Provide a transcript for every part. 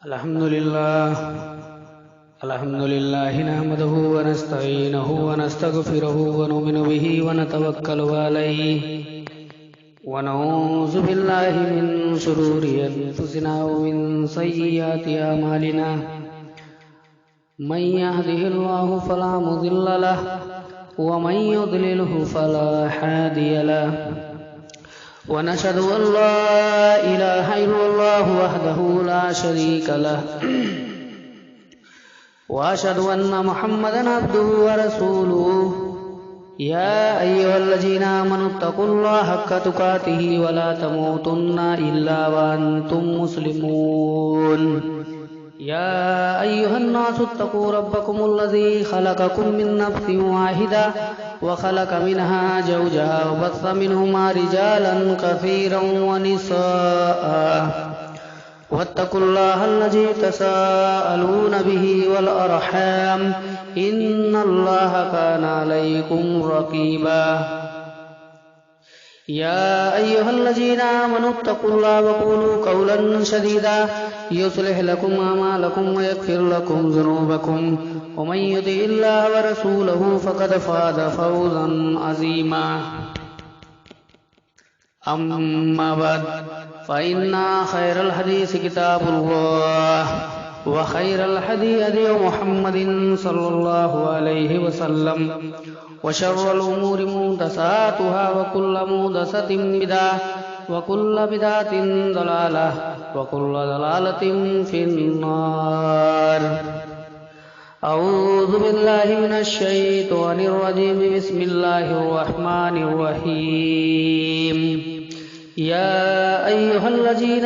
الحمد لله نحمده ونستعينه ونستغفره ونؤمن به ونتوكل عليه ونعوذ بالله من شرور أنفسنا ومن سيئات أعمالنا من يهده الله فلا مضل له ومن يضلله فلا هادي له ونشهد أن لا إله إلا الله وحده لا شريك له وأشهد أن محمدا عبده ورسوله يا أيها الذين آمنوا اتقوا الله حق تقاته ولا تموتن إلا وأنتم مسلمون يا أيها الناس اتقوا ربكم الذي خلقكم من نفس واحدة وخلق منها زوجها وبث منهما رجالا كثيرا ونساء واتقوا الله الذي تساءلون به والأرحام إن الله كان عليكم رقيبا يا أيها الذين آمنوا اتقوا الله وقولوا قولا سديدا يصلح لكم أعمالكم ويغفر لكم ذنوبكم ومن يطع الله ورسوله فقد فاز فوزا عظيما أما بعد فإن خير الحديث كتاب الله وخير الهدي هدي محمد صلى الله عليه وسلم وشر الأمور محدثاتها وكل محدثة بدعة وكل بدعة ضلالة وكل ضلالة في النار. أعوذ بالله من الشيطان الرجيم. بسم الله الرحمن الرحيم. يا أيها الذين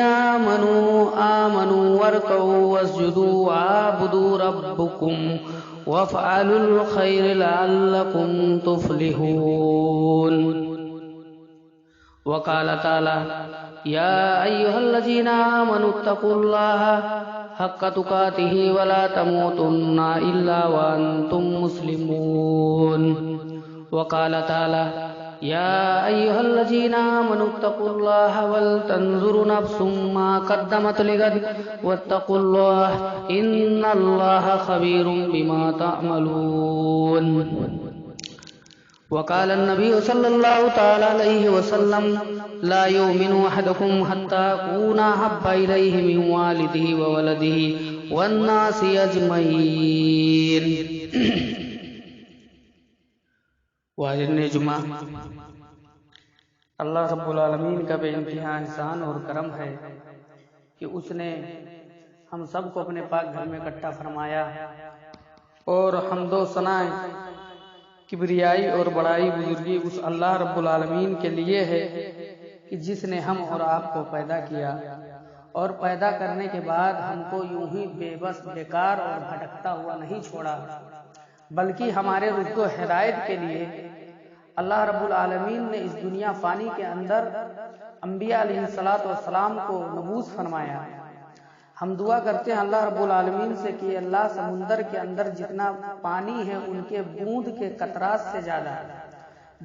آمنوا واركعوا واسجدوا وعبدوا ربكم وافعلوا الخير لعلكم تفلحون. وقال تعالى يا أيها الذين آمنوا اتقوا الله حق تقاته ولا تموتن إلا وأنتم مسلمون. وقال تعالى يا أيها الذين آمنوا اتقوا الله ولتنظر نفس ما قدمت لغد واتقوا الله إن الله خبير بما تعملون. وقال النبي صلى الله تعالى عليه وسلم لا يؤمن أحدكم حتى أكون أحب إليه من والده وولده والناس أجمعين. واجب جمعہ اللہ رب العالمین کا بے انتہا احسان اور کرم ہے کہ اس نے ہم سب کو اپنے پاک گھر میں اکٹھا فرمایا، اور حمد و ثنا کبریائی اور بڑائی بزرگی اس اللہ رب العالمین کے لیے ہے کہ جس نے ہم اور آپ کو پیدا کیا، اور پیدا کرنے کے بعد ہم کو یوں ہی بے بس بیکار اور بھٹکتا ہوا نہیں چھوڑا، بلکہ ہمارے رشد و ہدایت کے لیے اللہ رب العالمین نے اس دنیا فانی کے اندر انبیاء علیہ السلام کو مبعوث فرمایا. ہم دعا کرتے ہیں اللہ رب العالمین سے کہ اللہ سمندر کے اندر جتنا پانی ہے ان کے بوند کے قطرات سے زیادہ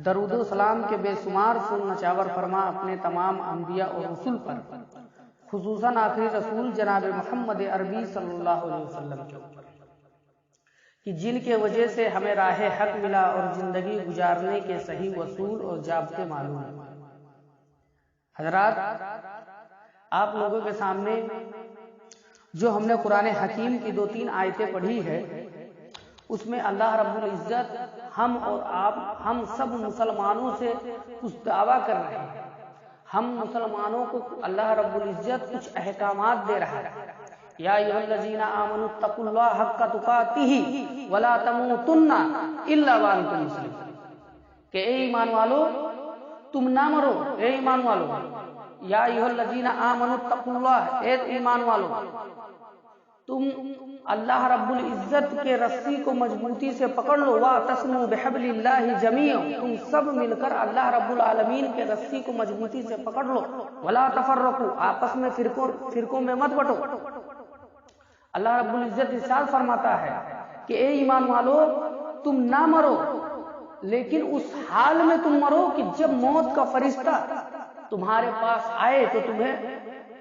درود و سلام کے بے شمار پھول نچاور فرما اپنے تمام انبیاء اور رسول پر، خصوصاً آخری رسول جناب محمد عربی صلی اللہ علیہ وسلم کے اوپر، کہ جن کے وجہ سے ہمیں راہ حق ملا اور زندگی گزارنے کے صحیح اصول اور ضابطے معلوم ہیں. حضرات، آپ لوگوں کے سامنے جو ہم نے قرآن حکیم کی 2-3 آیتیں پڑھی ہے، اس میں اللہ رب العزت ہم اور آپ ہم سب مسلمانوں سے کچھ دعویٰ کر رہے ہیں. ہم مسلمانوں کو اللہ رب العزت کچھ احکامات دے رہا ہے. یا ایھا الذین آمنوا اتقوا اللہ حق تقاتہ ولا تموتن الا وانتم مسلمون، کہ اے ایمان والو تم نہ مرو. اے ایمان والو، یا ایھا الذین آمنوا اتقوا اللہ، اے ایمان والو تم اللہ رب العزت کے رسی کو مضبوطی سے پکڑ لو. واعتصموا بحبل اللہ جمیعا، تم سب مل کر اللہ رب العالمین کے رسی کو مضبوطی سے پکڑ لو. ولا تفرقوا، آپس میں فرقوں میں مت بٹو. اللہ رب العزت ارشاد فرماتا ہے کہ اے ایمان والو تم نہ مرو، لیکن اس حال میں تم مرو کہ جب موت کا فرشتہ تمہارے پاس آئے تو تمہیں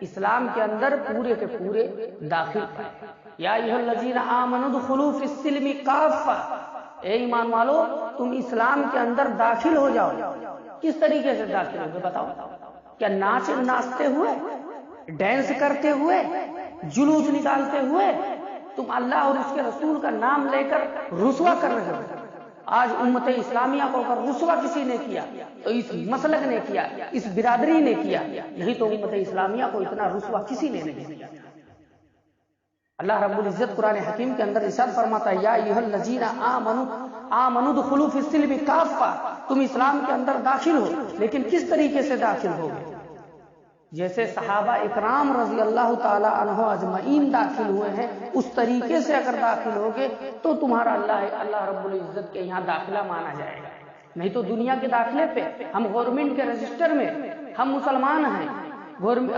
اسلام کے اندر پورے کے پورے داخل پائے۔ یا ایھا الذین آمنوا ادخلوا فی السلم کافہ، اے ایمان والو تم اسلام کے اندر داخل ہو جاؤ۔ کس طریقے سے داخل ہو گے بتاؤ؟ کیا ناچتے ہوئے، ڈانس کرتے ہوئے، جلوس نکالتے ہوئے؟ تم اللہ اور اس کے رسول کا نام لے کر رسوا کر رہے ہو۔ آج امت اسلامیہ کو اگر رسوا کسی نے کیا تو اس مسلک نے کیا، اس برادری نے کیا، نہیں تو امت اسلامیہ کو اتنا رسوا کسی نے نہیں کیا۔ اللہ رب العزت قرآن حکیم کے اندر ارشاد فرماتا ہے یا ایھا الذین آمنوا ادخلوا فی السلم کافہ، تم اسلام کے اندر داخل ہو، لیکن کس طریقے سے داخل ہوگے؟ جیسے صحابہ اکرام رضی اللہ تعالی عنہ اجمعین داخل ہوئے ہیں، اس طریقے سے اگر داخل ہوگے تو تمہارا اللہ رب العزت کے یہاں داخلہ مانا جائے گا۔ نہیں تو دنیا کے داخلے پہ ہم گورنمنٹ کے رجسٹر میں ہم مسلمان ہیں،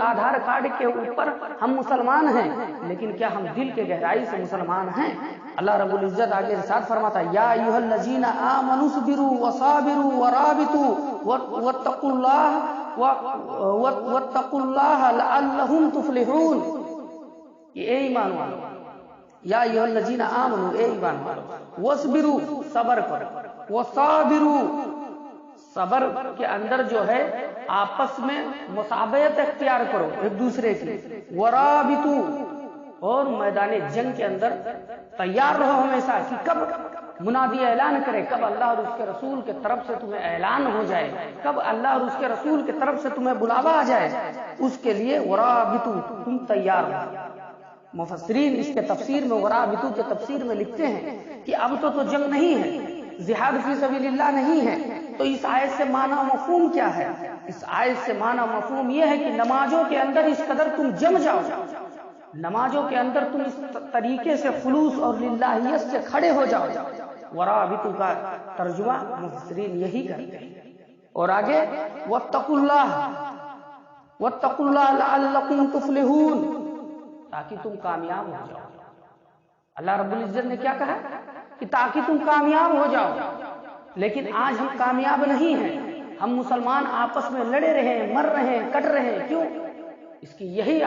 آدھار کارڈ کے اوپر ہم مسلمان ہیں، لیکن کیا ہم دل کے گہرائی سے مسلمان ہیں؟ اللہ رب العزت آگے ارشاد فرماتا ہے یا ایھا الذین آمنوا اصبروا وصابروا ورابطوا واتقوا اللہ لعلکم تفلحون۔ اے ایمان والو، یا ایھا الذین آمنوا، اے ایمان والو، واصبروا، صبر کرو، وصابروا، صبر کے اندر جو ہے آپس میں مسابقت اختیار کرو ایک دوسرے کی، ورابطوا، اور میدان جنگ کے اندر تیار رہو ہمیشہ کہ کب منادی اعلان کرے، کب اللہ اور اس کے رسول کے طرف سے تمہیں اعلان ہو جائے، کب اللہ اور اس کے رسول کے طرف سے تمہیں بلاوا آ جائے، اس کے لیے ورابطوا، تم تیار رہو۔ مفسرین اس کے تفسیر میں ورابطوا کے تفسیر میں لکھتے ہیں کہ اب تو جنگ نہیں ہے، جہاد فی سبیل اللہ نہیں ہے، تو اس آیت سے معنی و مفہوم کیا ہے؟ اس آیت سے معنی و مفہوم یہ ہے کہ نمازوں کے اندر اس قدر تم جم جاؤ، نمازوں کے اندر تم اس طریقے سے خلوص اور للہیت سے کھڑے ہو جاؤ۔ ورابطوا کا ترجمہ مفسرین یہی کرتے ہیں۔ اور آگے واتقوا اللہ لعلکم تفلحون، تاکہ تم کامیاب ہو جاؤ۔ اللہ رب العزت نے کیا کہا کہ تاکہ تم کامیاب ہو جاؤ، لیکن آج ہم کامیاب نہیں ہیں، ہم مسلمان آپس میں لڑے رہے ہیں، مر رہے ہیں، کٹ رہے ہیں، کیوں؟ اس کی یہی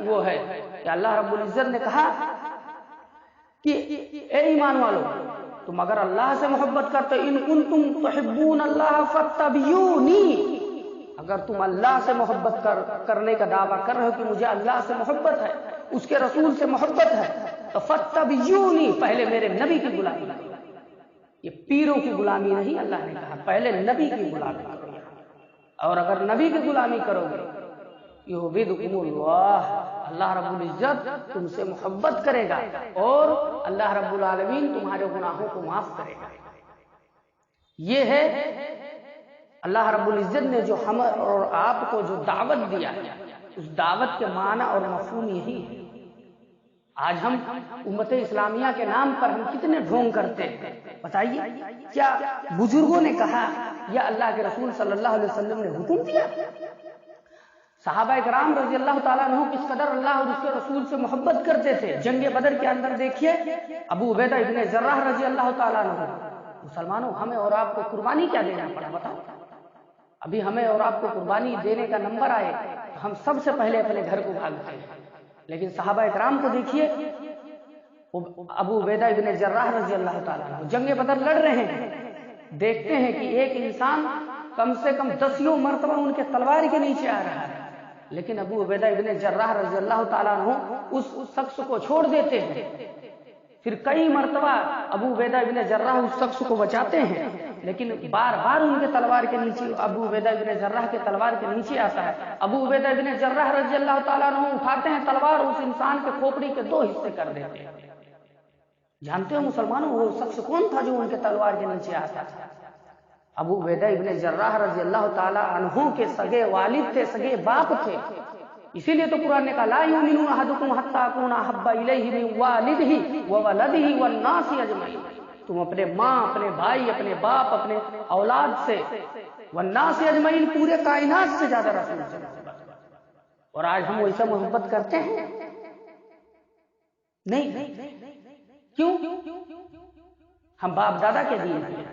وہ ہے کہ اللہ رب العزت نے کہا کہ اے ایمان والو تم اگر اللہ سے محبت کرتے، ان کنتم تحبون اللہ فاتبعونی، اگر تم اللہ سے محبت کرنے کا دعویٰ کر رہے ہو کہ مجھے اللہ سے محبت ہے، اس کے رسول سے محبت ہے، تو فاتبعونی، پہلے میرے نبی کی غلامی کرو۔ یہ پیروں کی غلامی نہیں، اللہ نے کہا پہلے نبی کی غلامی کرو، اور اگر نبی کی غلامی کرو گے یحببکم اللہ، اللہ رب العزت تم سے محبت کرے گا اور اللہ رب العالمین تمہارے گناہوں کو معاف کرے گا۔ یہ ہے اللہ رب العزت نے جو ہم اور آپ کو جو دعوت دیا ہے، اس دعوت کے معنی اور مفہوم یہی ہے۔ آج ہم امت اسلامیہ کے نام پر ہم کتنے ڈھونگ کرتے ہیں، بتائیے کیا بزرگوں نے کہا یا اللہ کے رسول صلی اللہ علیہ وسلم نے حکم دیا؟ صحابہ اکرام رضی اللہ تعالیٰ عنہ کس قدر اللہ اور اس کے رسول سے محبت کرتے تھے۔ جنگ بدر کے اندر دیکھیے ابو عبیدہ ابن جراح رضی اللہ تعالیٰ عنہ، مسلمانوں ہمیں اور آپ کو قربانی کیا دینا پڑا بتاؤ؟ ابھی ہمیں اور آپ کو قربانی دینے کا نمبر آئے تو ہم سب سے پہلے اپنے گھر کو بھاگتے ہیں، لیکن صحابہ اکرام کو دیکھیے، ابو عبیدہ ابن جراح رضی اللہ تعالیٰ عنہ جنگ بدر لڑ رہے ہیں، دیکھتے ہیں کہ ایک انسان کم سے کم 10 مرتبہ ان کے تلوار کے نیچے آ رہا ہے، لیکن ابو عبیدہ ابن جراح رضی اللہ تعالیٰ عنہ اس شخص کو چھوڑ دیتے ہیں، پھر کئی مرتبہ ابو عبیدہ ابن جراح اس شخص کو بچاتے ہیں، لیکن بار بار ان کے تلوار کے نیچے، ابو عبیدہ ابن جراح کے تلوار کے نیچے آتا ہے۔ ابو عبیدہ ابن جراح رضی اللہ تعالیٰ عنہ اٹھاتے ہیں تلوار، اس انسان کے کھوپڑی کے 2 حصے کر دیتے ہیں۔ جانتے ہو مسلمانوں وہ شخص کون تھا جو ان کے تلوار کے نیچے آتا تھا؟ ابو عبیدہ ابن جراح رضی اللہ تعالیٰ عنہ کے سگے والد تھے، سگے باپ تھے۔ اسی لیے تو قرآن نے کہا لا یؤمن احدکم حتی اکون احب الیہ من والدہ وولدہ والناس اجمعین، تم اپنے ماں، اپنے بھائی، اپنے باپ، اپنے اولاد سے، والناس اجمعین، پورے کائنات سے زیادہ رسول سے محبت۔ اور آج ہم ویسا محبت کرتے ہیں؟ نہیں۔ کیوں؟ ہم باپ دادا کے دین ہیں۔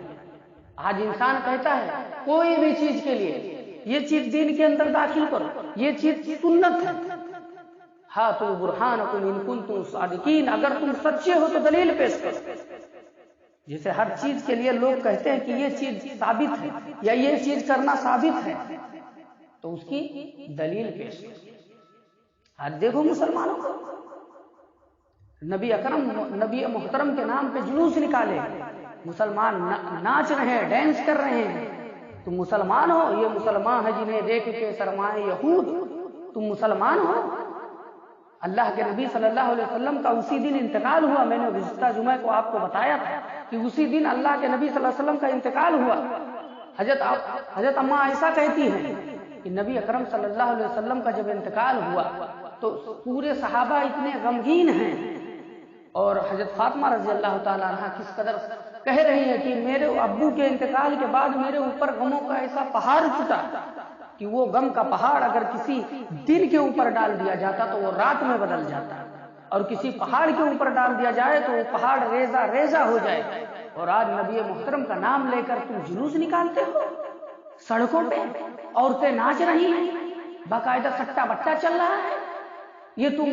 آج انسان کہتا ہے کوئی بھی چیز کے لیے یہ چیز دین کے اندر داخل کرو، یہ چیز سنت ہے، ہاتوا برہانکم ان کنتم صادقین، اگر تم سچے ہو تو دلیل پیش کرو۔ جسے ہر چیز کے لیے لوگ کہتے ہیں کہ یہ چیز ثابت ہے یا یہ چیز کرنا ثابت ہے تو اس کی دلیل پیش کرو۔ آج دیکھو مسلمانوں کو، نبی اکرم نبی محترم کے نام پہ جلوس نکالے، مسلمان ناچ رہے ہیں، ڈانس کر رہے ہیں۔ تم مسلمان ہو؟ یہ مسلمان ہے جنہیں دیکھ کے شرمائے یہود، تم مسلمان ہو؟ اللہ کے نبی صلی اللہ علیہ وسلم کا اسی دن انتقال ہوا۔ میں نے گزشتہ جمعہ کو آپ کو بتایا تھا کہ اسی دن اللہ کے نبی صلی اللہ علیہ وسلم کا انتقال ہوا۔ حضرت اماں عائشہ کہتی ہیں کہ نبی اکرم صلی اللہ علیہ وسلم کا جب انتقال ہوا تو پورے صحابہ اتنے غمگین ہیں، اور حضرت فاطمہ رضی اللہ تعالیٰ عنہ کس قدر کہہ رہی ہیں کہ میرے ابو کے انتقال کے بعد میرے اوپر غموں کا ایسا پہاڑ ٹوٹا کہ وہ غم کا پہاڑ اگر کسی دن کے اوپر ڈال دیا جاتا تو وہ رات میں بدل جاتا، اور کسی پہاڑ کے اوپر ڈال دیا جائے تو وہ پہاڑ ریزہ ریزہ ہو جائے۔ اور آج نبی محترم کا نام لے کر تم جلوس نکالتے ہو سڑکوں پہ، عورتیں ناچ رہی ہیں، باقاعدہ سٹا بٹا چل رہا ہے، یہ تم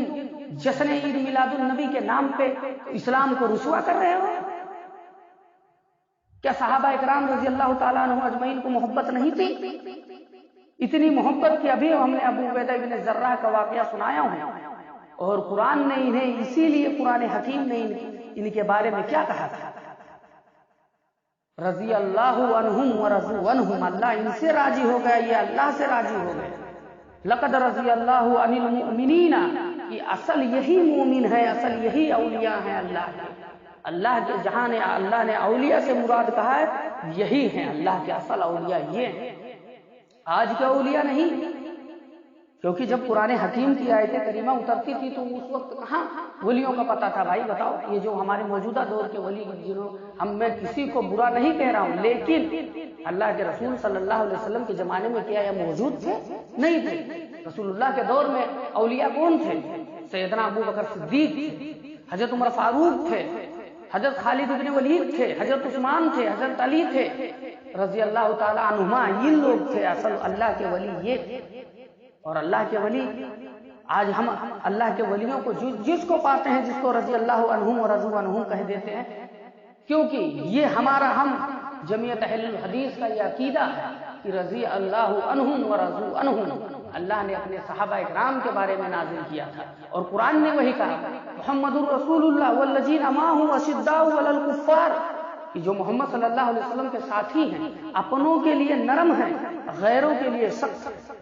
جشن عید میلاد النبی کے نام پہ اسلام کو رسوا کر رہے ہو۔ کیا صحابہ اکرام رضی اللہ تعالیٰ عنہ اجمعین کو محبت نہیں تھی؟ اتنی محبت کہ ابھی ہم نے ابو عبیدہ بن جراح کا واقعہ سنایا ہوں، اور قرآن نے انہیں اسی لیے قرآن حکیم نے ان کے بارے میں کیا کہا تھا؟ رضی اللہ عنہم ورضوا عنہم، اللہ ان سے راضی ہو گیا، یہ اللہ سے راضی ہو گئے۔ لقد رضی اللہ عن المؤمنین، کہ اصل یہی مومن ہے، اصل یہی اولیاء ہیں اللہ کے۔ اللہ کے جہاں نے اللہ نے اولیاء سے مراد کہا ہے یہی ہیں اللہ کے اصل اولیاء، یہ ہیں، آج کے اولیاء نہیں۔ کیونکہ جب قرآن حکیم کی آیت کریمہ اترتی تھی تو اس وقت کہاں ولیوں کا پتہ تھا؟ بھائی بتاؤ، یہ جو ہمارے موجودہ دور کے ولی جنہوں میں کسی کو برا نہیں کہہ رہا ہوں، لیکن اللہ کے رسول صلی اللہ علیہ وسلم کے زمانے میں کیا یہ موجود تھے؟ نہیں تھے۔ رسول اللہ کے دور میں اولیاء کون تھے؟ سیدنا ابو بکر صدیق تھے، حضرت عمر فاروق تھے، حضرت خالد بن ولید تھے، حضرت عثمان تھے، حضرت علی تھے رضی اللہ تعالی عنہما، یہ لوگ تھے اصل اللہ کے ولی، یہ تھے۔ اور اللہ کے ولی آج ہم اللہ کے ولیوں کو جس کو پاتے ہیں، جس کو رضی اللہ عنہم ورضوا عنہم کہہ دیتے ہیں، کیونکہ یہ ہمارا ہم جمعیت اہل الحدیث کا یہ عقیدہ ہے کہ رضی اللہ عنہم ورضوا عنہم اللہ نے اپنے صحابہ اکرام کے بارے میں نازل کیا تھا، اور قرآن نے وہی کہا محمد الرسول اللہ والذین معہ اشداء علی الکفار، کہ جو محمد صلی اللہ علیہ وسلم کے ساتھی ہیں اپنوں کے لیے نرم ہیں، غیروں کے لیے سخت ہیں۔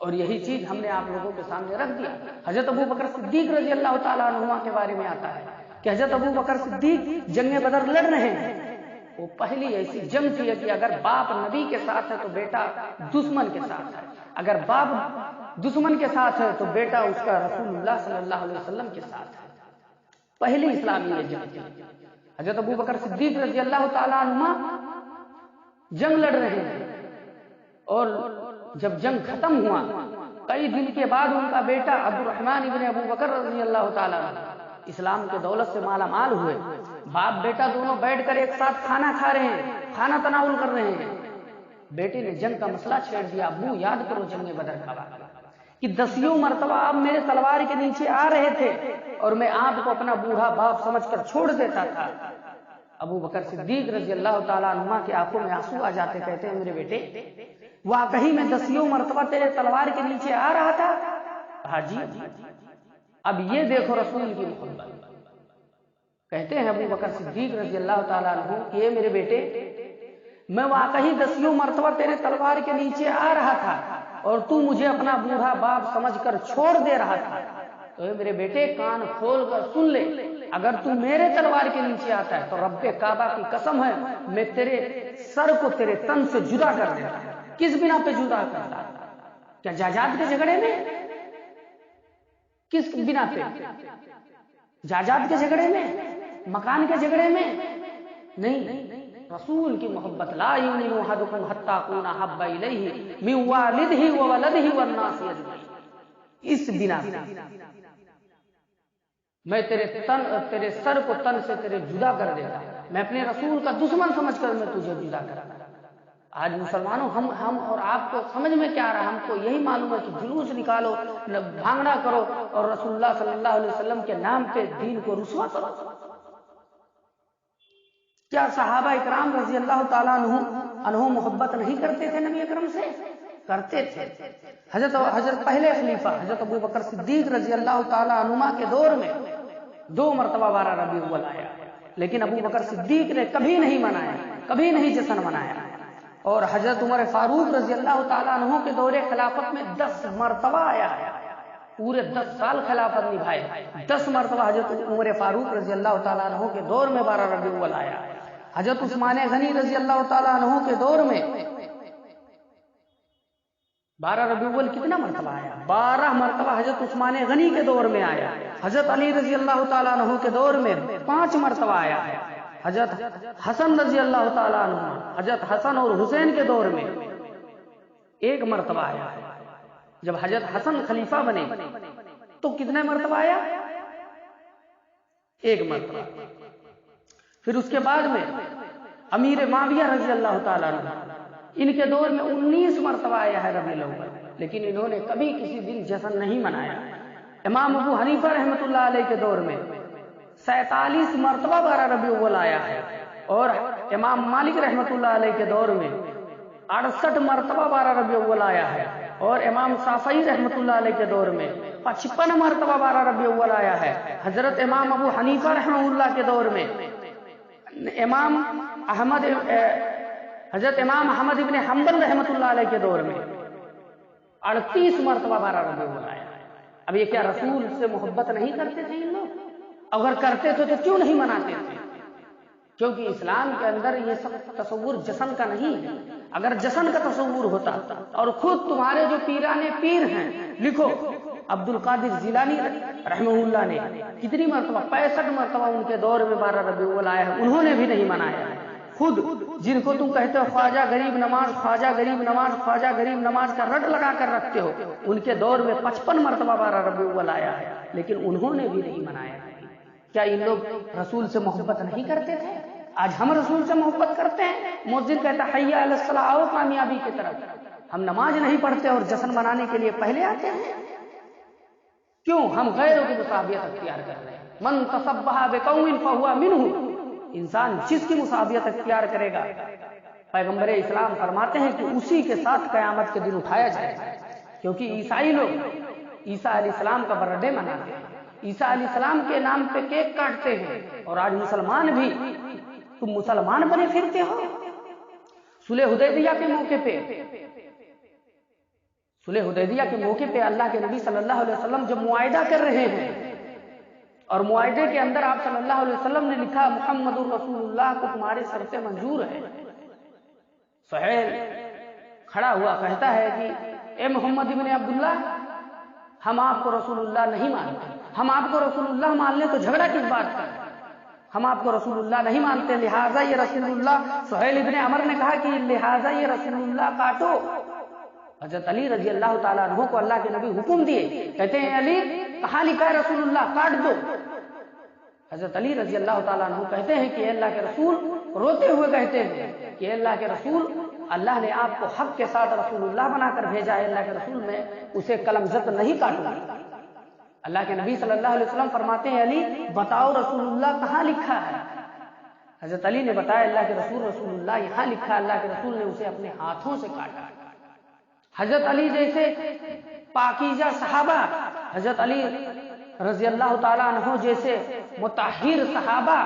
اور یہی چیز ہم نے آپ لوگوں کے سامنے رکھ دیا۔ حضرت ابو بکر صدیق رضی اللہ تعالیٰ عنہ کے بارے میں آتا ہے کہ حضرت ابو بکر صدیق جنگ بدر لڑ رہے ہیں، وہ پہلی ایسی جنگ تھی کہ اگر باپ نبی کے ساتھ ہے تو بیٹا دشمن کے ساتھ ہے، اگر باپ دشمن کے ساتھ ہے تو بیٹا اس کا رسول اللہ صلی اللہ علیہ وسلم کے ساتھ ہے۔ پہلی اسلامی یہ جنگ تھی۔ حضرت ابو بکر صدیق رضی اللہ تعالیٰ عنہ جنگ لڑ رہے ہیں، اور جب جنگ ختم ہوا کئی دن کے بعد ان کا بیٹا عبد الرحمن ابن ابو بکر رضی اللہ تعالیٰ عنہ اسلام کے دولت سے مالا مال ہوئے، باپ بیٹا دونوں بیٹھ کر ایک ساتھ کھانا کھا رہے ہیں، کھانا تناول کر رہے ہیں۔ بیٹے نے جنگ کا مسئلہ چھیڑ دیا، ابو یاد کرو جنگ بدر کا واقعہ کہ 10 مرتبہ آپ میرے تلوار کے نیچے آ رہے تھے اور میں آپ کو اپنا بوڑھا باپ سمجھ کر چھوڑ دیتا تھا۔ ابو بکر صدیق رضی اللہ تعالیٰ عنہ کی آنکھوں میں آنسو آ جاتے، کہتے ہیں میرے بیٹے واقعی میں 10 مرتبہ تیرے تلوار کے نیچے آ رہا تھا؟ کہا جی۔ اب یہ دیکھو رسول کی محبت۔ کہتے ہیں ابو بکر صدیق رضی اللہ تعالیٰ عنہ کہ اے میرے بیٹے میں واقعی 10 مرتبہ تیرے تلوار کے نیچے آ رہا تھا اور تو مجھے اپنا بوڑھا باپ سمجھ کر چھوڑ دے رہا تھا، تو اے میرے بیٹے کان کھول کر سن لے، اگر تو میرے تلوار کے نیچے آتا ہے تو رب کعبہ کی قسم ہے میں تیرے سر کو تیرے تن سے جدا کر دیتا۔ کس بنا پہ جدا کرتا؟ کیا جائیداد کے جھگڑے میں؟ کس بنا پہ؟ جائیداد کے جھگڑے میں؟ مکان کے جھگڑے میں؟ نہیں، رسول کی محبت۔ لا یؤمن احدکم حتی اکون احب الیہ من والدہ وولدہ والناس اجمعین، اس بنا میں تیرے سر کو تن سے تیرے جدا کر دیتا، میں اپنے رسول کا دشمن سمجھ کر میں تجھے جدا کرتا۔ آج مسلمانوں ہم اور آپ کو سمجھ میں کیا آ رہا ہے؟ ہم کو یہی معلوم ہے کہ جلوس نکالو، بھانگڑا کرو اور رسول اللہ صلی اللہ علیہ وسلم کے نام پہ دین کو رسوا کرو۔ کیا صحابہ اکرام رضی اللہ تعالیٰ عنہ محبت نہیں کرتے تھے نبی اکرم سے؟ کرتے تھے۔ حضرت پہلے خلیفہ حضرت ابو بکر صدیق رضی اللہ تعالیٰ عنہما کے دور میں 2 مرتبہ 12 ربیع الاول آیا، لیکن ابو بکر صدیق نے کبھی نہیں منایا، کبھی نہیں جشن منایا۔ اور حضرت عمر فاروق رضی اللہ تعالیٰ عنہ کے دور خلافت میں 10 مرتبہ آیا ہے، پورے 10 سال خلافت نبھائے، 10 مرتبہ حضرت عمر فاروق رضی اللہ تعالیٰ عنہ کے دور میں 12 ربیع الاول آیا۔ حضرت عثمان غنی رضی اللہ تعالیٰ عنہ کے دور میں 12 ربیع الاول کتنا مرتبہ آیا؟ 12 مرتبہ حضرت عثمان غنی کے دور میں آیا۔ حضرت علی رضی اللہ تعالیٰ عنہ کے دور میں 5 مرتبہ آیا ہے۔ حضرت حسن رضی اللہ تعالیٰ عنہ، حضرت حسن اور حسین کے دور میں 1 مرتبہ آیا ہے۔ جب حضرت حسن خلیفہ بنے تو کتنے مرتبہ آیا؟ 1 مرتبہ۔ پھر اس کے بعد میں امیر معاویہ رضی اللہ تعالیٰ عنہ، ان کے دور میں 19 مرتبہ آیا ہے ربیع الاول، لیکن انہوں نے کبھی کسی دن جشن نہیں منایا۔ امام ابو حنیفہ رحمۃ اللہ علیہ کے دور میں 47 مرتبہ 12 ربیع الاول آیا ہے، اور امام مالک رحمۃ اللہ علیہ کے دور میں 68 مرتبہ 12 ربیع الاول آیا ہے، اور امام شافعی رحمۃ اللہ علیہ کے دور میں 55 مرتبہ 12 ربیع الاول آیا ہے۔ حضرت امام ابو حنیفہ رحمہ اللہ کے دور میں حضرت امام احمد ابن حنبل رحمۃ اللہ علیہ کے دور میں 38 مرتبہ 12 ربیع الاول آیا۔ اب یہ کیا رسول سے محبت نہیں کرتے تھے ان لوگ؟ اگر کرتے تھے تو کیوں نہیں مناتے تھے؟ کیونکہ اسلام کے اندر یہ سب تصور جشن کا نہیں ہے۔ اگر جشن کا تصور ہوتا، اور خود تمہارے جو پیرانے پیر ہیں، لکھو عبد القادر جیلانی رحمہ اللہ نے کتنی مرتبہ 65 مرتبہ ان کے دور میں 12 ربیع الاول آیا ہے، انہوں نے بھی نہیں منایا۔ خود جن کو تم کہتے ہو خواجہ غریب نواز، خواجہ غریب نواز، خواجہ غریب نواز کا رٹ لگا کر رکھتے ہو، ان کے دور میں 55 مرتبہ 12 ربیع الاول آیا ہے، لیکن انہوں نے بھی نہیں منایا۔ کیا ان لوگ رسول سے محبت نہیں کرتے تھے؟ آج ہم رسول سے محبت کرتے ہیں۔ مؤذن کہتا ہے حی علی الصلاۃ، آؤ کامیابی کی طرف۔ ہم نماز نہیں پڑھتے اور جشن منانے کے لیے پہلے آتے ہیں۔ کیوں؟ ہم غیروں کی مصابیت اختیار کر رہے ہیں۔ من تشبہ بقوم فہو منہ، انسان جس کی مصابیت اختیار کرے گا، پیغمبر اسلام فرماتے ہیں کہ اسی کے ساتھ قیامت کے دن اٹھایا جائے گا۔ کیونکہ عیسائی لوگ عیسیٰ علیہ السلام کا برتھ ڈے مناتے ہیں، عیسیٰ علیہ السلام کے نام پہ کیک کاٹتے ہیں، اور آج مسلمان بھی، تم مسلمان بنے پھرتے ہو۔ صلح حدیبیہ کے موقع پہ اللہ کے نبی صلی اللہ علیہ وسلم جب معاہدہ کر رہے ہیں، اور معاہدے کے اندر آپ صلی اللہ علیہ وسلم نے لکھا محمد الرسول اللہ کو تمہارے سر سے منظور ہے۔ سہیل کھڑا ہوا کہتا ہے کہ اے محمد ابن عبداللہ، ہم آپ کو رسول اللہ نہیں مانتے، ہم آپ کو رسول اللہ مان لیں تو جھگڑا کس بات کا؟ ہم آپ کو رسول اللہ نہیں مانتے، لہٰذا یہ رسول اللہ، سہیل ابن عمر نے کہا کہ لہٰذا یہ رسول اللہ کاٹو۔ حضرت علی رضی اللہ تعالیٰ عنہ کو اللہ کے نبی حکم دیے، کہتے ہیں علی کہاں لکھا ہے رسول اللہ، کاٹ دو۔ حضرت علی رضی اللہ تعالیٰ عنہ کہتے ہیں کہ اللہ کے رسول، روتے ہوئے کہتے ہیں کہ اللہ کے رسول، اللہ نے آپ کو حق کے ساتھ رسول اللہ بنا کر بھیجا ہے، اللہ کے رسول میں اسے قلم زد نہیں کاٹوں گا۔ اللہ کے نبی صلی اللہ علیہ وسلم فرماتے ہیں علی بتاؤ رسول اللہ کہاں لکھا ہے؟ حضرت علی نے بتایا اللہ کے رسول اللہ یہاں لکھا، اللہ کے رسول نے اسے اپنے ہاتھوں سے کاٹا۔ حضرت علی جیسے پاکیزہ صحابہ، حضرت علی رضی اللہ تعالیٰ عنہ جیسے مطہر صحابہ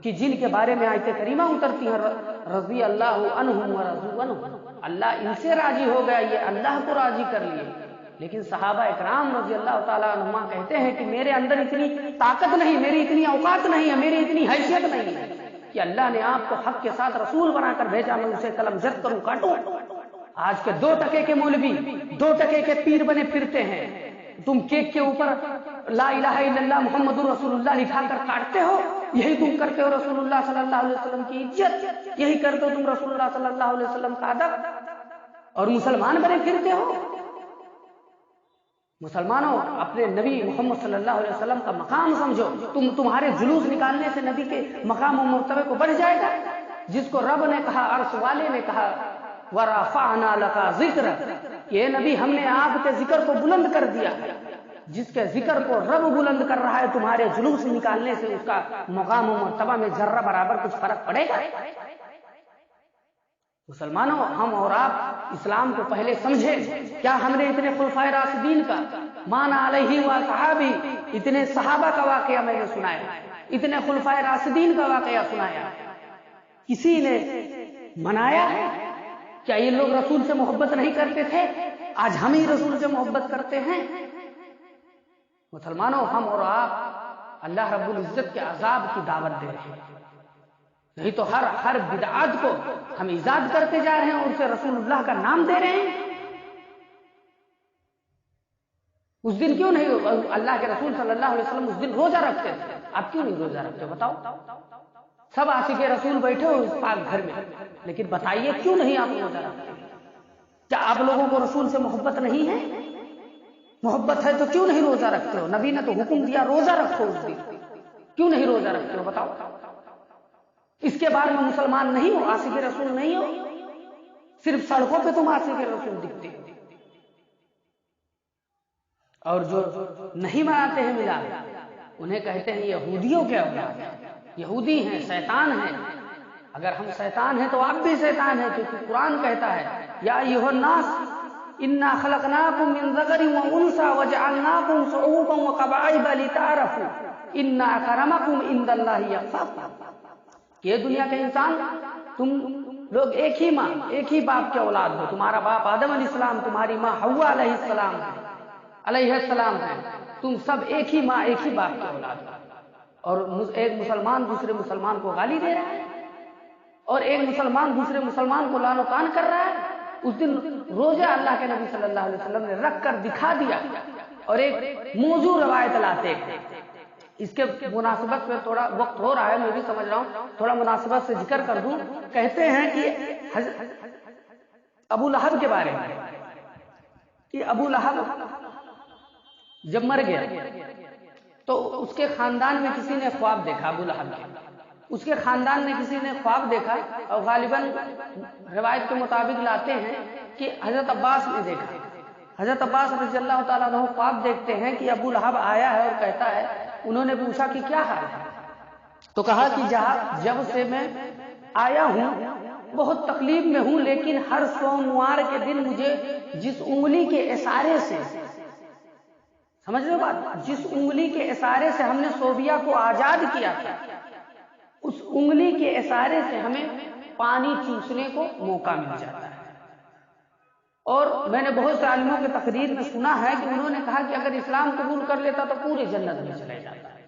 کہ جن کے بارے میں آیت کریمہ اترتی ہیں رضی اللہ عنہم ورضوا عنہ، اللہ ان سے راضی ہو گیا، یہ اللہ کو راضی کر لیے۔ لیکن صحابہ اکرام رضی اللہ تعالیٰ عنہما کہتے ہیں کہ میرے اندر اتنی طاقت نہیں، میری اتنی اوقات نہیں ہے، میری اتنی حیثیت نہیں ہے کہ اللہ نے آپ کو حق کے ساتھ رسول بنا کر بھیجا، میں اسے قلم زد کروں، کاٹوں۔ آج کے 2 ٹکے کے مولوی 2 ٹکے کے پیر بنے پھرتے ہیں، تم کیک کے اوپر لا الہ الا اللہ محمد رسول اللہ لکھا کر کاٹتے ہو، یہی تم کرتے ہو رسول اللہ صلی اللہ علیہ وسلم کی عزت، یہی کرتے ہو تم رسول اللہ صلی اللہ علیہ وسلم کا ادب، اور مسلمان بنے پھرتے ہو۔ مسلمانوں اپنے نبی محمد صلی اللہ علیہ وسلم کا مقام سمجھو، تمہارے جلوس نکالنے سے نبی کے مقام و مرتبے کو بڑھ جائے گا؟ جس کو رب نے کہا، عرش والے نے کہا وَرَفَعْنَا لَكَ ذِكْرَكَ، کہ اے نبی ہم نے آپ کے ذکر کو بلند کر دیا. جس کے ذکر کو رب بلند کر رہا ہے، تمہارے جلوس نکالنے سے اس کا مقام و مرتبہ میں ذرہ برابر کچھ فرق پڑے گا؟ مسلمانوں، ہم اور آپ اسلام کو پہلے سمجھیں. کیا ہم نے اتنے خلفائے راشدین کا مانا علیہ و صحابی، اتنے صحابہ کا واقعہ میں نے سنایا، اتنے خلفائے راشدین کا واقعہ سنایا، کسی نے منایا ہے؟ کیا یہ لوگ رسول سے محبت نہیں کرتے تھے؟ آج ہم ہی رسول سے محبت کرتے ہیں. مسلمانوں، ہم اور آپ اللہ رب العزت کے عذاب کی دعوت دے رہے ہیں. نہیں تو ہر بدعات کو ہم ایجاد کرتے جا رہے ہیں اور اسے رسول اللہ کا نام دے رہے ہیں. اس دن کیوں نہیں اللہ کے رسول صلی اللہ علیہ وسلم اس دن روزہ رکھتے تھے؟ آپ کیوں نہیں روزہ رکھتے بتاؤ؟ سب عاشق رسول بیٹھے ہو اس پاک گھر میں، لیکن بتائیے کیوں نہیں آپ روزہ رکھتے؟ کیا آپ لوگوں کو رسول سے محبت نہیں ہے؟ محبت ہے تو کیوں نہیں روزہ رکھتے ہو؟ نبی نے تو حکم دیا روزہ رکھو اس دن، کیوں نہیں روزہ رکھتے ہو بتاؤ؟ اس کے بعد میں مسلمان نہیں ہو، عاشق رسول نہیں ہو، صرف سڑکوں پہ تم عاشق رسول دکھتے ہو. اور جو نہیں مناتے ہیں میلاد، انہیں کہتے ہیں یہودیوں کے اولاد ہیں، یہودی ہیں، شیطان ہیں. اگر ہم شیطان ہیں تو آپ بھی شیطان ہیں، کیونکہ قرآن کہتا ہے یا ایھا الناس انا خلقناکم من ذکر و انثی وجعلناکم شعوبا وقبائل لتعارفوا ان اکرمکم عند اللہ اتقاکم. کہ دنیا کے انسان، تم لوگ ایک ہی ماں ایک ہی باپ کے اولاد ہو. تمہارا باپ آدم علیہ السلام، تمہاری ماں حوا علیہ السلام ہے. تم سب ایک ہی ماں ایک ہی باپ کے اولاد ہو. اور ایک مسلمان دوسرے مسلمان کو گالی دے رہا ہے، اور ایک مسلمان دوسرے مسلمان کو لعن و طعن کر رہا ہے. اس دن روزہ اللہ کے نبی صلی اللہ علیہ وسلم نے رکھ کر دکھا دیا. اور ایک موضوع روایت لاتے ہیں. اس کے مناسبت میں تھوڑا وقت ہو رہا ہے، میں بھی سمجھ رہا ہوں، تھوڑا مناسبت سے ذکر کر دوں. کہتے ہیں کہ ابو لہب کے بارے میں کہ ابو لہب جب مر گیا تو اس کے خاندان میں کسی نے خواب دیکھا. ابو لہب کے اس کے خاندان میں کسی نے خواب دیکھا، اور غالباً روایت کے مطابق لاتے ہیں کہ حضرت عباس نے دیکھا. حضرت عباس رضی اللہ تعالیٰ عنہ خواب دیکھتے ہیں کہ ابو لہب آیا ہے اور کہتا ہے، انہوں نے پوچھا کہ کیا حال ہے؟ تو کہا کہ جب سے میں آیا ہوں بہت تکلیف میں ہوں، لیکن ہر سوموار کے دن مجھے جس انگلی کے اشارے سے، سمجھ رہے ہو بات، جس انگلی کے اشارے سے ہم نے صوبیہ کو آزاد کیا تھا، اس انگلی کے اشارے سے ہمیں پانی چوسنے کو موقع مل جاتا ہے. اور میں نے بہت سے عالموں کے تقریر میں سنا ہے کہ انہوں نے کہا کہ اگر اسلام قبول کر لیتا تو پورے جنت میں چلے جاتا ہے.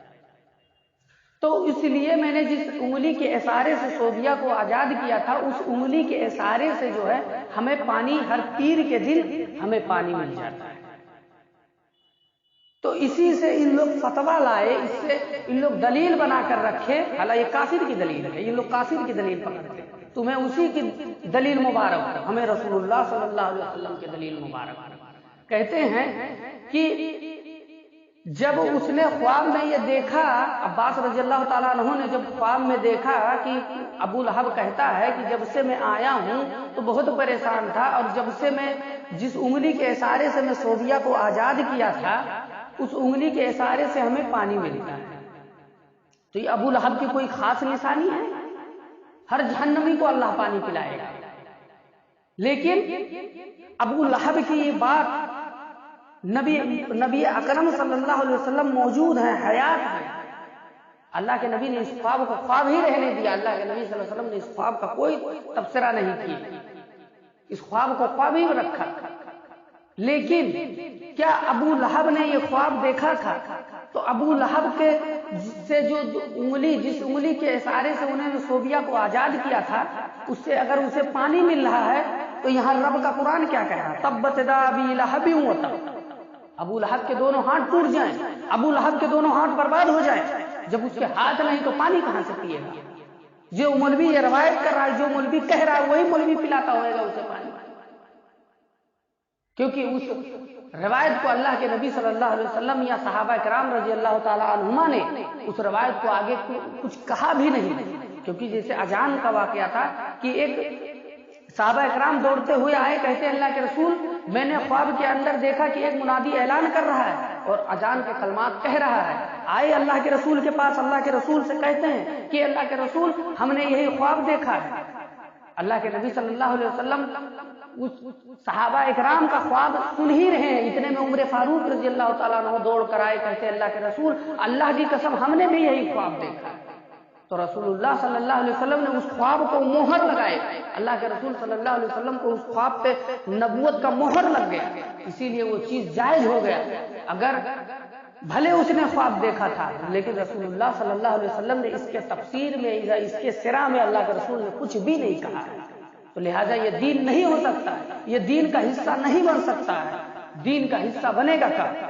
تو اس لیے میں نے جس انگلی کے اشارے سے صوبیہ کو آزاد کیا تھا، اس انگلی کے اشارے سے جو ہے ہمیں پانی، ہر پیر کے دن ہمیں پانی مل جاتا ہے. تو اسی سے ان لوگ فتویٰ لائے، اس سے ان لوگ دلیل بنا کر رکھے. حالانکہ یہ کافر کی دلیل ہے، یہ لوگ کافر کی دلیل پکڑتے ہیں. تمہیں اسی کی دلیل مبارک ہو، ہمیں رسول اللہ صلی اللہ علیہ وسلم کی دلیل مبارک ہو. کہتے ہیں کہ جب اس نے خواب میں یہ دیکھا، عباس رضی اللہ تعالیٰ عنہ نے جب خواب میں دیکھا کہ ابو لہب کہتا ہے کہ جب سے میں آیا ہوں تو بہت پریشان تھا، اور جب سے میں جس انگلی کے اشارے سے میں صوبیہ کو آزاد کیا تھا، اس انگلی کے اشارے سے ہمیں پانی ملتا ہے. تو یہ ابو لہب کی کوئی خاص نشانی ہے؟ ہر جہنمی کو اللہ پانی پلائے گا. لیکن ابو لہب کی یہ بات نبی اکرم صلی اللہ علیہ وسلم موجود ہیں، حیات ہیں. اللہ کے نبی نے اس خواب کو خواب ہی رہنے دیا. اللہ کے نبی صلی اللہ علیہ وسلم نے اس خواب کا کوئی تبصرہ نہیں کیا، اس خواب کو خواب ہی رکھا. لیکن کیا ابو لہب نے یہ خواب دیکھا تھا؟ تو ابو لہب کے سے جو جس انگلی کے اشارے سے انہوں نے صوبیہ کو آزاد کیا تھا، اس سے اگر اسے پانی مل رہا ہے تو یہاں رب کا قرآن کیا کہہ رہا ہے؟ تبت یدا ابی لہب وتب. ابو لہب کے دونوں ہاتھ ٹوٹ جائیں، ابو لہب کے دونوں ہاتھ برباد ہو جائیں. جب اس کے ہاتھ نہیں تو پانی کہاں سے پیے گا؟ جو مولوی یہ روایت کر رہا ہے، جو مولوی کہہ رہا ہے، وہی مولوی پلاتا ہوئے گا اسے پانی. کیونکہ اس روایت کو اللہ کے نبی صلی اللہ علیہ وسلم یا صحابہ کرام رضی اللہ تعالی عنہما نے اس روایت کو آگے کچھ کہا بھی نہیں. کیونکہ جیسے اذان کا واقعہ تھا کہ ایک صحابہ اکرام دوڑتے ہوئے آئے، کہتے ہیں اللہ کے رسول میں نے خواب کے اندر دیکھا کہ ایک منادی اعلان کر رہا ہے اور اذان کے کلمات کہہ رہا ہے۔ آئے اللہ کے رسول کے پاس، اللہ کے رسول سے کہتے ہیں کہ اللہ کے رسول ہم نے یہی خواب دیکھا ہے۔ اللہ کے نبی صلی اللہ علیہ وسلم اس صحابہ اکرام کا خواب سن ہی رہے ہیں، اتنے میں عمر فاروق رضی اللہ تعالیٰ عنہ دوڑ کر آئے، کہتے ہیں اللہ کے رسول اللہ کی قسم ہم نے بھی یہی خواب دیکھا ہے۔ تو رسول اللہ صلی اللہ علیہ وسلم نے اس خواب کو مہر لگائے، اللہ کے رسول صلی اللہ علیہ وسلم کو اس خواب پہ نبوت کا مہر لگ گیا، اسی لیے وہ چیز جائز ہو گیا۔ اگر بھلے اس نے خواب دیکھا تھا لیکن رسول اللہ صلی اللہ علیہ وسلم نے اس کے تفسیر میں یا اس کے سرا میں اللہ کے رسول نے کچھ بھی نہیں کہا ہے، تو لہٰذا یہ دین نہیں ہو سکتا ہے، یہ دین کا حصہ نہیں بن سکتا ہے۔ دین کا حصہ بنے گا کب؟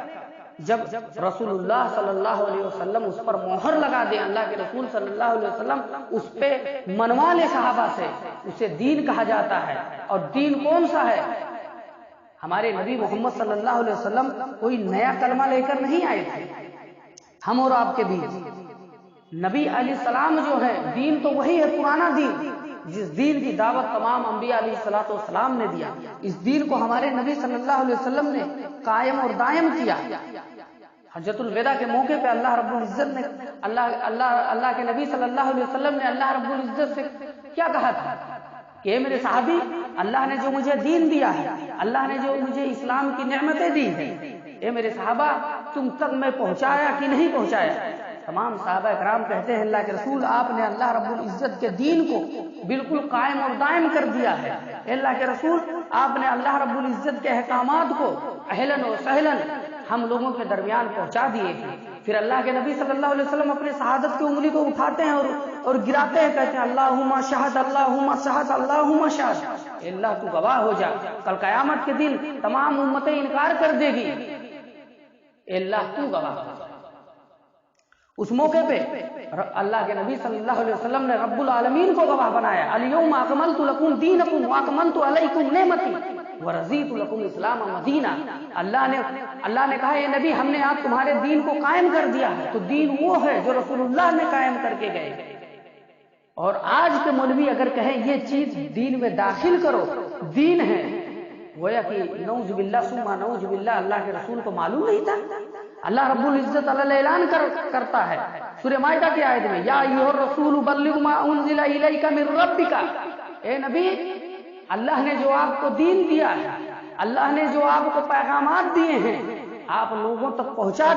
جب رسول اللہ صلی اللہ علیہ وسلم اس پر مہر لگا دیں، اللہ کے رسول صلی اللہ علیہ وسلم اس پہ منوا لے صحابہ سے، اسے دین کہا جاتا ہے۔ اور دین کون سا ہے؟ ہمارے نبی محمد صلی اللہ علیہ وسلم کوئی نیا کلمہ لے کر نہیں آئے تھے، ہم اور آپ کے بیچ نبی علیہ السلام جو ہے دین تو وہی ہے، پرانا دین، جس دین کی دعوت تمام انبیاء علیہ الصلوۃ والسلام نے دیا، اس دین کو ہمارے نبی صلی اللہ علیہ وسلم نے قائم اور دائم کیا۔ حجۃ الوداع کے موقع پہ اللہ رب العزت نے اللہ کے نبی صلی اللہ علیہ وسلم نے اللہ رب العزت سے کیا کہا تھا کہ اے میرے صحابی، اللہ نے جو مجھے دین دیا ہے، اللہ نے جو مجھے اسلام کی نعمتیں دی ہیں، اے میرے صحابہ تم تک میں پہنچایا کہ نہیں پہنچایا؟ تمام صحابہ اکرام کہتے ہیں اللہ کے رسول آپ نے اللہ رب العزت کے دین کو بالکل قائم اور دائم کر دیا ہے۔ اے اللہ کے رسول آپ نے اللہ رب العزت کے احکامات کو اہلاً و سہلاً ہم لوگوں کے درمیان پہنچا دیے ہیں۔ پھر اللہ کے نبی صلی اللہ علیہ وسلم اپنے شہادت کی انگلی کو اٹھاتے ہیں اور گراتے ہیں، کہتے ہیں اللہم شہد اللہم شہد اللہم شہد، اے اللہ تو گواہ ہو جا، کل قیامت کے دن تمام امتیں انکار کر دے گی، اے اللہ تو گواہ ہو جا۔ اس موقع پہ اللہ کے نبی صلی اللہ علیہ وسلم نے رب العالمین کو گواہ بنایا، الیوم اکملت لکم دینکم واکملت علیکم نعمتی ورضیت لکم اسلام مدینہ۔ اللہ نے کہا اے نبی ہم نے آج تمہارے دین کو قائم کر دیا ہے، تو دین وہ ہے جو رسول اللہ نے قائم کر کے گئے۔ اور آج کے مولوی اگر کہیں یہ چیز دین میں داخل کرو دین ہے، گویا کہ نعوذ باللہ ثم نعوذ باللہ اللہ کے رسول کو معلوم نہیں تھا۔ اللہ رب العزت علیہ اعلان کرتا ہے سورہ مائدہ کی آیت میں، یا ایھا الرسول بلغ ما انزل الیک من ربک، اے نبی اللہ نے جو آپ کو دین دیا ہے، اللہ نے جو آپ کو پیغامات دیے ہیں، آپ لوگوں تک پہنچا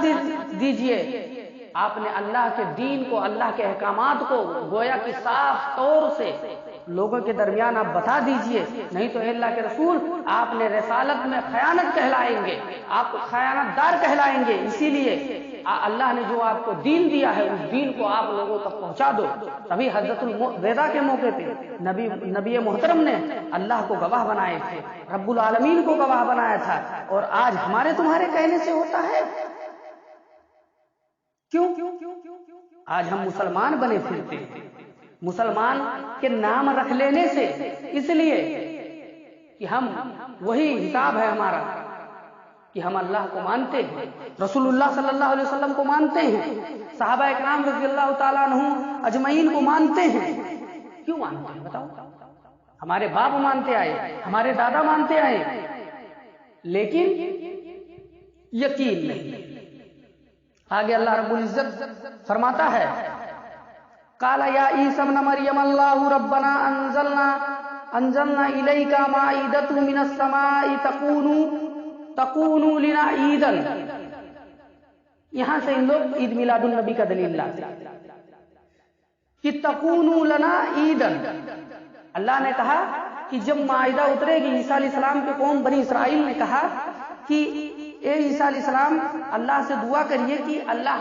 دیجئے۔ آپ نے اللہ کے دین کو، اللہ کے احکامات کو گویا کہ صاف طور سے لوگوں کے درمیان آپ بتا دیجئے، نہیں تو اللہ کے رسول آپ نے رسالت میں خیانت کہلائیں گے، آپ خیانت دار کہلائیں گے۔ اسی لیے اللہ نے جو آپ کو دین دیا ہے اس دین کو آپ لوگوں تک پہنچا دو۔ تبھی حجۃ الوداع کے موقع پہ نبی محترم نے اللہ کو گواہ بنائے تھے، رب العالمین کو گواہ بنایا تھا، اور آج ہمارے تمہارے کہنے سے ہوتا ہے؟ کیوں؟ آج ہم مسلمان بنے پھرتے ہیں، مسلمان کے نام رکھ لینے سے، اس لیے کہ ہم وہی حساب ہے ہمارا کہ ہم اللہ کو مانتے ہیں، رسول اللہ صلی اللہ علیہ وسلم کو مانتے ہیں، صحابہ اکرام رضی اللہ تعالیٰ عنہ اجمعین کو مانتے ہیں۔ کیوں مانتے ہیں بتاؤ؟ ہمارے باپ مانتے آئے، ہمارے دادا مانتے آئے، لیکن یقین نہیں۔ آگے اللہ رب العزت فرماتا ہے قال یا عیسی ابن مریم اللہ ربنا انزلنا الیک مائدۃ من السماء تکون لنا عیدا۔ یہاں سے ان لوگ عید میلاد النبی کا دلیل لاتے ہیں کہ تکون لنا عیدا۔ اللہ نے کہا کہ جب مائدہ اترے گی، عیسیٰ علیہ السلام کے قوم بنی اسرائیل نے کہا کہ اے عیسیٰ علیہ السلام اللہ سے دعا کریے کہ اللہ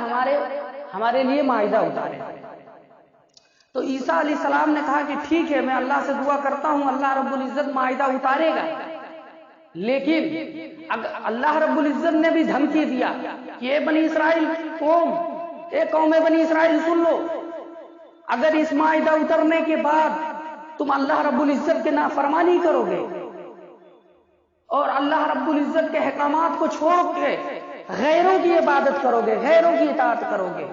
ہمارے لیے مائدہ اتارے۔ تو عیسیٰ علیہ السلام نے کہا کہ ٹھیک ہے میں اللہ سے دعا کرتا ہوں، اللہ رب العزت مائدہ اتارے گا، لیکن اللہ رب العزت نے بھی دھمکی دیا کہ اے بنی اسرائیل قوم بنی اسرائیل سن لو، اگر اس مائدہ اترنے کے بعد تم اللہ رب العزت کے نافرمانی کرو گے اور اللہ رب العزت کے احکامات کو چھوڑ کے غیروں کی عبادت کرو گے، غیروں کی اطاعت کرو گے،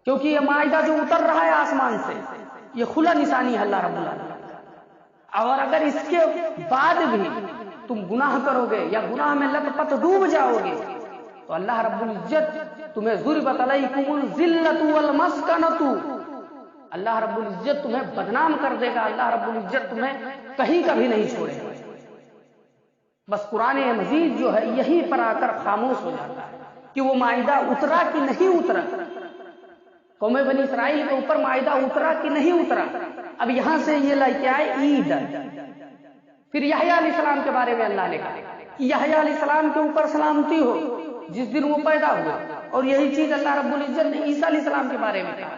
کیونکہ یہ معاہدہ جو اتر رہا ہے آسمان سے یہ کھلا نشانی ہے اللہ رب العالمین کا. اور اگر اس کے بعد بھی تم گناہ کرو گے یا گناہ میں لت پت ڈوب جاؤ گے تو اللہ رب العزت تمہیں ضربت علیکم الذلۃ والمسکنۃ، اللہ رب العزت تمہیں بدنام کر دے گا، اللہ رب العزت تمہیں کہیں کبھی نہیں چھوڑے گا. بس قرآن مجید جو ہے یہی پر آ کر خاموش ہو جاتا ہے کہ وہ معاہدہ اترا کہ نہیں اترا، قوم بنی اسرائیل کے اوپر معاہدہ اترا کہ نہیں اترا. اب یہاں سے یہ لے کے آئے عید. پھر یحییٰ علیہ السلام کے بارے میں اللہ نے کہا کہ یحییٰ علیہ السلام کے اوپر سلامتی ہو جس دن وہ پیدا ہوئے. اور یہی چیز اللہ رب العزت نے عیسیٰ علیہ السلام کے بارے میں کہا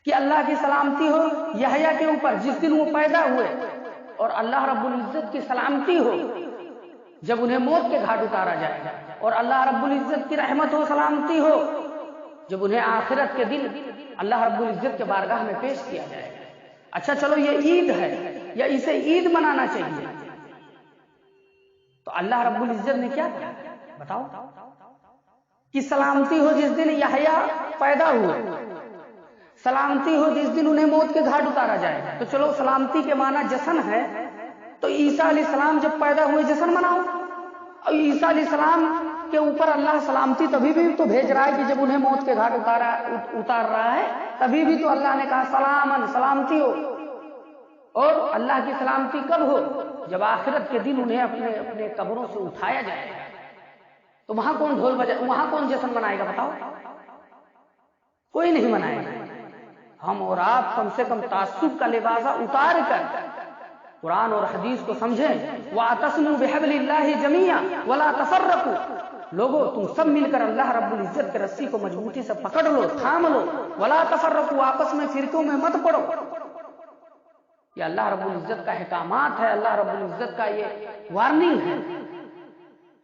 کہ اللہ کی سلامتی ہو یحییٰ کے اوپر جس دن وہ پیدا ہوئے، اور اللہ رب العزت کی سلامتی ہو جب انہیں موت کے گھاٹ اتارا جائے گا، اور اللہ رب العزت کی رحمت ہو سلامتی ہو جب انہیں آخرت کے دن اللہ رب العزت کے بارگاہ میں پیش کیا جائے گا. اچھا چلو یہ عید ہے یا اسے عید منانا چاہیے، تو اللہ رب العزت نے کیا کہا بتاؤ کہ سلامتی ہو جس دن یحییٰ پیدا ہوئے، سلامتی ہو جس دن انہیں موت کے گھاٹ اتارا جائے گا. تو چلو سلامتی کے معنی جشن ہے، تو عیسیٰ علیہ السلام جب پیدا ہوئے جشن مناؤ. اور عیسیٰ علیہ السلام کے اوپر اللہ سلامتی تبھی بھی تو بھیج رہا ہے کہ جب انہیں موت کے گھاٹ اتار رہا ہے، تبھی بھی تو اللہ نے کہا سلامن، سلامتی ہو. اور اللہ کی سلامتی کب ہو؟ جب آخرت کے دن انہیں اپنے اپنے قبروں سے اٹھایا جائے گا. تو وہاں کون ڈھول بجائے، وہاں کون جشن منائے گا بتاؤ؟ کوئی نہیں منائے گا. ہم اور آپ کم سے کم تعصب کا لباسہ اتار کر قرآن اور حدیث کو سمجھیں. وَاعْتَصِمُوا بِحَبْلِ اللَّهِ جَمِيعًا وَلَا تَفَرَّقُوا، لوگوں تم سب مل کر اللہ رب العزت کے رسی کو مضبوطی سے پکڑ لو، تھام لو. وَلَا تَفَرَّقُوا، آپس میں فرقوں میں مت پڑو. یہ اللہ رب العزت کا احکامات ہے، اللہ رب العزت کا یہ وارننگ ہے.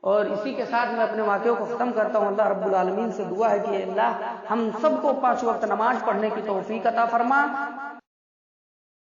اور اسی کے ساتھ میں اپنے واقعوں کو ختم کرتا ہوں. اللہ رب العالمین سے دعا ہے کہ اللہ ہم سب کو 5 وقت نماز پڑھنے کی توفیق عطا فرما.